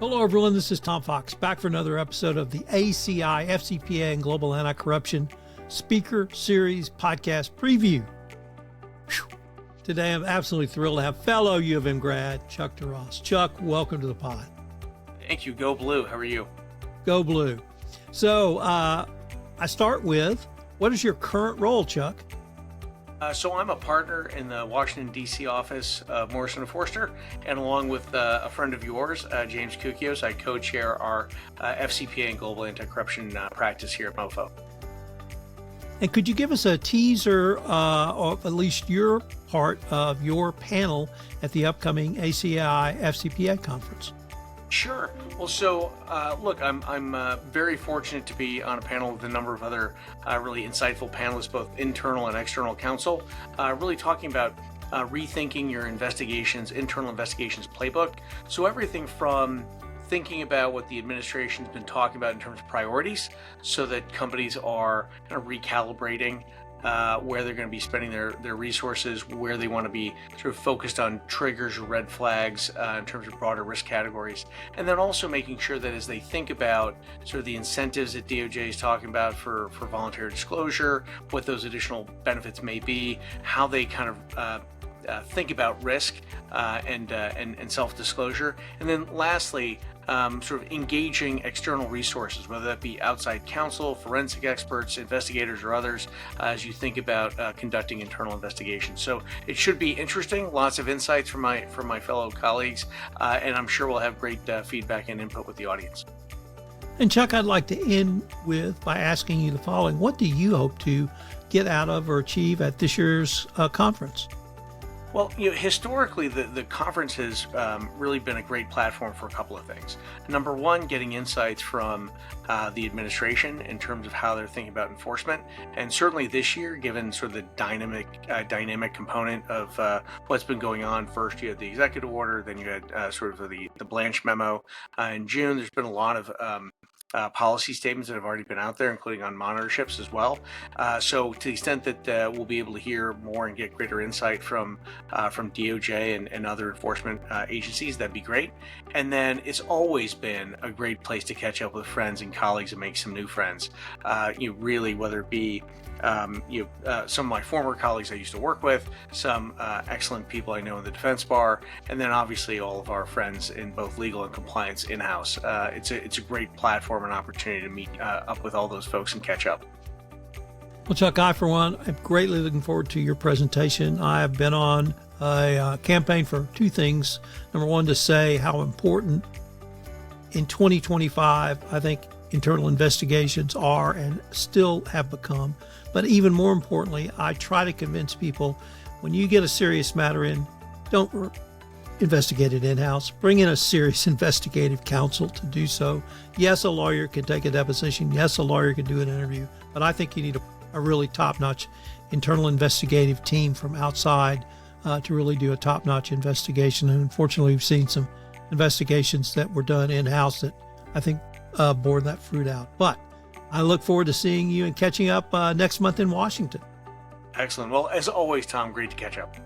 Hello, everyone. This is Tom Fox, back for another episode of the ACI-FCPA and Global Anti-Corruption Speaker Series Podcast Preview. Whew. Today, I'm absolutely thrilled to have fellow U of M grad, Chuck Duross. Chuck, welcome to the pod. Thank you. Go Blue. How are you? Go Blue. So, I start with, what is your current role, Chuck? So I'm a partner in the Washington, D.C. office of Morrison & Forster, and along with a friend of yours, James Kukios, I co-chair our FCPA and Global Anti-Corruption practice here at MoFo. And could you give us a teaser of at least your part of your panel at the upcoming ACI-FCPA Conference? Sure. Well, so look, I'm very fortunate to be on a panel with a number of other really insightful panelists, both internal and external counsel, really talking about rethinking your investigations, internal investigations playbook. So everything from thinking about what the administration's been talking about in terms of priorities, so that companies are kind of recalibrating where they're going to be spending their resources, where they want to be sort of focused on triggers or red flags in terms of broader risk categories. And then also making sure that as they think about sort of the incentives that DOJ is talking about for voluntary disclosure, what those additional benefits may be, how they kind of think about risk and self-disclosure. And then lastly, sort of engaging external resources, whether that be outside counsel, forensic experts, investigators, or others, as you think about conducting internal investigations. So it should be interesting, lots of insights from my fellow colleagues, and I'm sure we'll have great feedback and input with the audience. And Chuck, I'd like to end by asking you the following. What do you hope to get out of or achieve at this year's conference? Well, historically, the conference has really been a great platform for a couple of things. Number one, getting insights from the administration in terms of how they're thinking about enforcement. And certainly this year, given sort of the dynamic component of what's been going on, first you had the executive order, then you had sort of the Blanche memo in June. There's been a lot of policy statements that have already been out there, including on monitorships as well. So to the extent that we'll be able to hear more and get greater insight from DOJ and other enforcement agencies, that'd be great. And then it's always been a great place to catch up with friends and colleagues and make some new friends. Really, whether it be some of my former colleagues I used to work with, some excellent people I know in the defense bar, and then obviously all of our friends in both legal and compliance in-house. It's a great platform and opportunity to meet up with all those folks and catch up. Well, Chuck, I, for one, am greatly looking forward to your presentation. I have been on a campaign for two things. Number one, to say how important in 2025, I think internal investigations are and still have become. But even more importantly, I try to convince people, when you get a serious matter in, don't investigate it in-house. Bring in a serious investigative counsel to do so. Yes, a lawyer can take a deposition. Yes, a lawyer can do an interview. But I think you need a really top-notch internal investigative team from outside to really do a top-notch investigation. And unfortunately, we've seen some investigations that were done in-house that I think bore that fruit out. But I look forward to seeing you and catching up next month in Washington. Excellent. Well, as always, Tom, great to catch up.